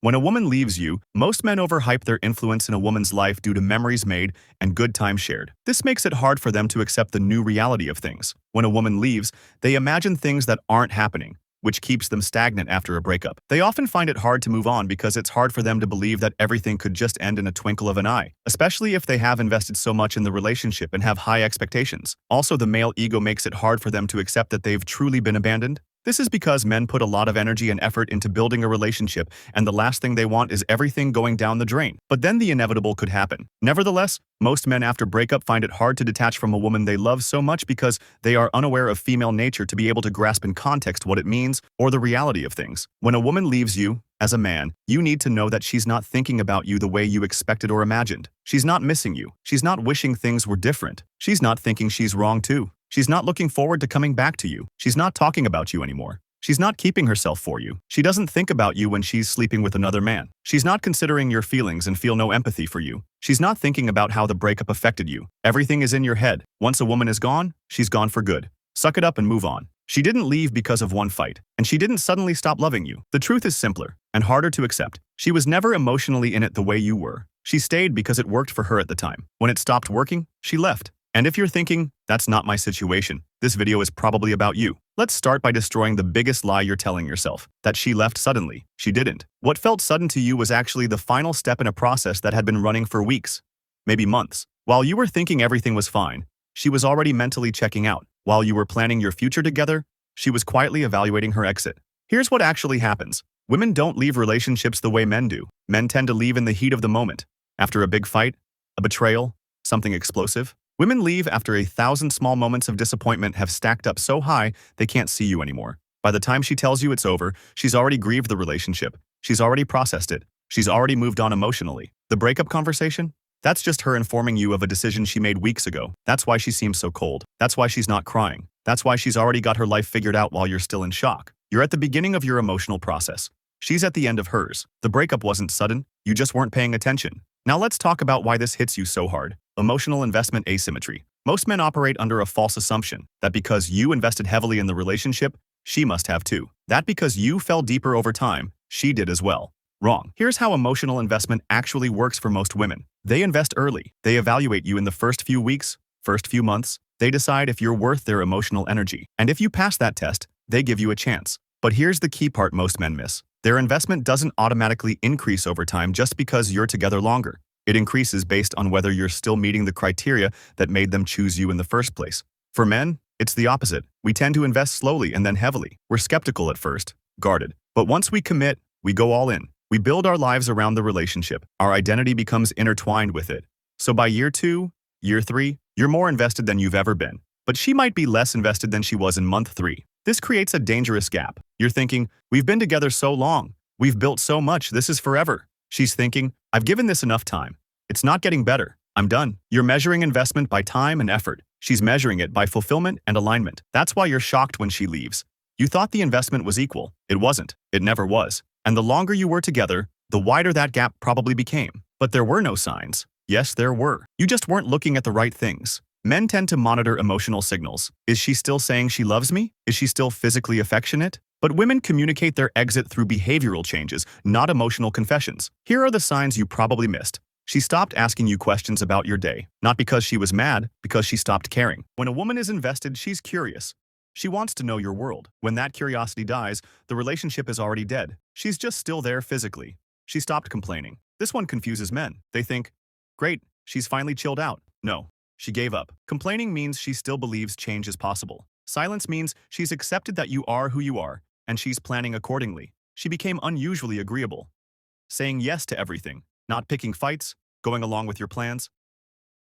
When a woman leaves you, most men overhype their influence in a woman's life due to memories made and good times shared. This makes it hard for them to accept the new reality of things. When a woman leaves, they imagine things that aren't happening, which keeps them stagnant after a breakup. They often find it hard to move on because it's hard for them to believe that everything could just end in a twinkle of an eye, especially if they have invested so much in the relationship and have high expectations. Also, the male ego makes it hard for them to accept that they've truly been abandoned. This is because men put a lot of energy and effort into building a relationship, and the last thing they want is everything going down the drain. But then the inevitable could happen. Nevertheless, most men after breakup find it hard to detach from a woman they love so much because they are unaware of female nature to be able to grasp in context what it means or the reality of things. When a woman leaves you, as a man, you need to know that she's not thinking about you the way you expected or imagined. She's not missing you. She's not wishing things were different. She's not thinking she's wrong too. She's not looking forward to coming back to you. She's not talking about you anymore. She's not keeping herself for you. She doesn't think about you when she's sleeping with another man. She's not considering your feelings and feel no empathy for you. She's not thinking about how the breakup affected you. Everything is in your head. Once a woman is gone, she's gone for good. Suck it up and move on. She didn't leave because of one fight, and she didn't suddenly stop loving you. The truth is simpler and harder to accept. She was never emotionally in it the way you were. She stayed because it worked for her at the time. When it stopped working, she left. And if you're thinking, that's not my situation, this video is probably about you. Let's start by destroying the biggest lie you're telling yourself, that she left suddenly. She didn't. What felt sudden to you was actually the final step in a process that had been running for weeks, maybe months. While you were thinking everything was fine, she was already mentally checking out. While you were planning your future together, she was quietly evaluating her exit. Here's what actually happens. Women don't leave relationships the way men do. Men tend to leave in the heat of the moment. After a big fight, a betrayal, something explosive. Women leave after 1,000 small moments of disappointment have stacked up so high they can't see you anymore. By the time she tells you it's over, she's already grieved the relationship. She's already processed it. She's already moved on emotionally. The breakup conversation? That's just her informing you of a decision she made weeks ago. That's why she seems so cold. That's why she's not crying. That's why she's already got her life figured out while you're still in shock. You're at the beginning of your emotional process. She's at the end of hers. The breakup wasn't sudden. You just weren't paying attention. Now let's talk about why this hits you so hard. Emotional investment asymmetry. Most men operate under a false assumption that because you invested heavily in the relationship, she must have too. That because you fell deeper over time, she did as well. Wrong. Here's how emotional investment actually works for most women. They invest early. They evaluate you in the first few weeks, first few months. They decide if you're worth their emotional energy. And if you pass that test, they give you a chance. But here's the key part most men miss. Their investment doesn't automatically increase over time just because you're together longer. It increases based on whether you're still meeting the criteria that made them choose you in the first place. For men, it's the opposite. We tend to invest slowly and then heavily. We're skeptical at first, guarded. But once we commit, we go all in. We build our lives around the relationship. Our identity becomes intertwined with it. So by year 2, year 3, you're more invested than you've ever been. But she might be less invested than she was in month 3. This creates a dangerous gap. You're thinking, we've been together so long. We've built so much. This is forever. She's thinking, I've given this enough time. It's not getting better. I'm done. You're measuring investment by time and effort. She's measuring it by fulfillment and alignment. That's why you're shocked when she leaves. You thought the investment was equal. It wasn't. It never was. And the longer you were together, the wider that gap probably became. But there were no signs. Yes, there were. You just weren't looking at the right things. Men tend to monitor emotional signals. Is she still saying she loves me? Is she still physically affectionate? But women communicate their exit through behavioral changes, not emotional confessions. Here are the signs you probably missed. She stopped asking you questions about your day, not because she was mad, because she stopped caring. When a woman is invested, she's curious. She wants to know your world. When that curiosity dies, the relationship is already dead. She's just still there physically. She stopped complaining. This one confuses men. They think, great, she's finally chilled out. No, she gave up. Complaining means she still believes change is possible. Silence means she's accepted that you are who you are, and she's planning accordingly. She became unusually agreeable, saying yes to everything, not picking fights, going along with your plans.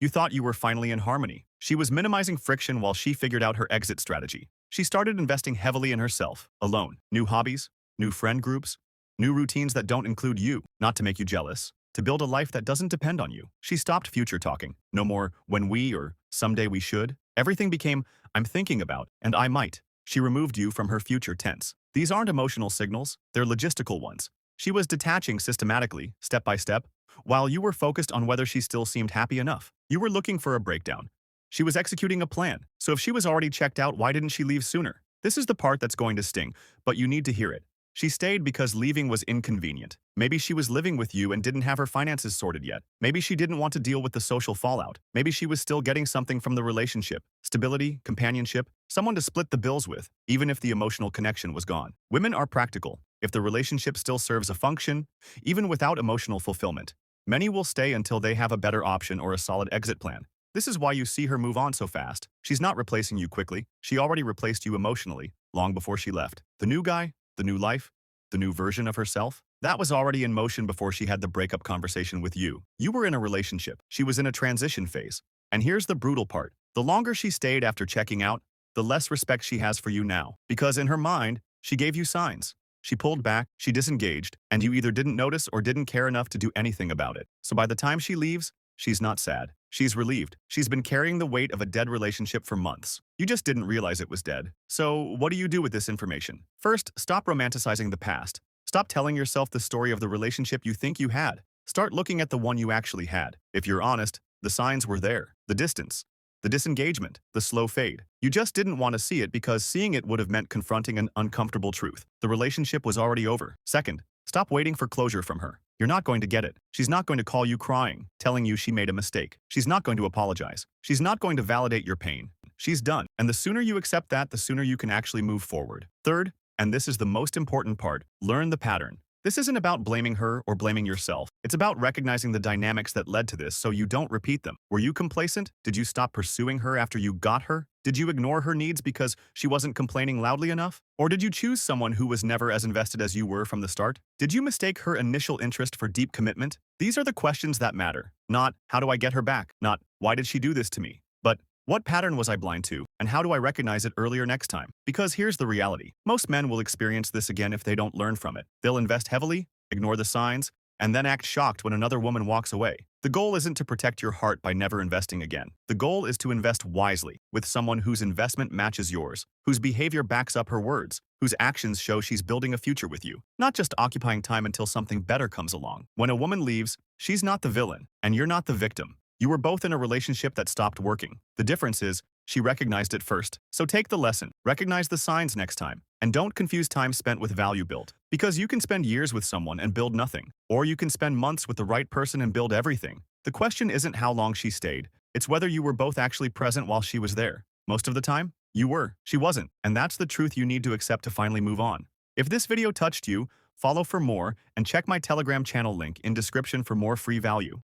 You thought you were finally in harmony. She was minimizing friction while she figured out her exit strategy. She started investing heavily in herself, alone. New hobbies, new friend groups, new routines that don't include you, not to make you jealous, to build a life that doesn't depend on you. She stopped future talking. No more when we or someday we should. Everything became I'm thinking about and I might. She removed you from her future tense. These aren't emotional signals, they're logistical ones. She was detaching systematically, step by step, while you were focused on whether she still seemed happy enough. You were looking for a breakdown. She was executing a plan. So if she was already checked out, why didn't she leave sooner? This is the part that's going to sting, but you need to hear it. She stayed because leaving was inconvenient. Maybe she was living with you and didn't have her finances sorted yet. Maybe she didn't want to deal with the social fallout. Maybe she was still getting something from the relationship. Stability, companionship, someone to split the bills with, even if the emotional connection was gone. Women are practical. If the relationship still serves a function, even without emotional fulfillment, many will stay until they have a better option or a solid exit plan. This is why you see her move on so fast. She's not replacing you quickly. She already replaced you emotionally, long before she left. The new guy, the new life, the new version of herself, that was already in motion before she had the breakup conversation with you. You were in a relationship. She was in a transition phase. And here's the brutal part. The longer she stayed after checking out, the less respect she has for you now. Because in her mind, she gave you signs. She pulled back, she disengaged, and you either didn't notice or didn't care enough to do anything about it. So by the time she leaves, she's not sad. She's relieved. She's been carrying the weight of a dead relationship for months. You just didn't realize it was dead. So what do you do with this information? First, stop romanticizing the past. Stop telling yourself the story of the relationship you think you had. Start looking at the one you actually had. If you're honest, the signs were there. The distance, the disengagement, the slow fade. You just didn't want to see it because seeing it would have meant confronting an uncomfortable truth. The relationship was already over. Second, stop waiting for closure from her. You're not going to get it. She's not going to call you crying, telling you she made a mistake. She's not going to apologize. She's not going to validate your pain. She's done. And the sooner you accept that, the sooner you can actually move forward. Third, and this is the most important part, learn the pattern. This isn't about blaming her or blaming yourself. It's about recognizing the dynamics that led to this so you don't repeat them. Were you complacent? Did you stop pursuing her after you got her? Did you ignore her needs because she wasn't complaining loudly enough? Or did you choose someone who was never as invested as you were from the start? Did you mistake her initial interest for deep commitment? These are the questions that matter. Not, how do I get her back? Not, why did she do this to me? But, what pattern was I blind to, and how do I recognize it earlier next time? Because here's the reality. Most men will experience this again if they don't learn from it. They'll invest heavily, ignore the signs, and then act shocked when another woman walks away. The goal isn't to protect your heart by never investing again. The goal is to invest wisely, with someone whose investment matches yours, whose behavior backs up her words, whose actions show she's building a future with you, not just occupying time until something better comes along. When a woman leaves, she's not the villain, and you're not the victim. You were both in a relationship that stopped working. The difference is, she recognized it first. So take the lesson, recognize the signs next time, and don't confuse time spent with value built. Because you can spend years with someone and build nothing, or you can spend months with the right person and build everything. The question isn't how long she stayed, it's whether you were both actually present while she was there. Most of the time, you were. She wasn't, and that's the truth you need to accept to finally move on. If this video touched you, follow for more and check my Telegram channel link in description for more free value.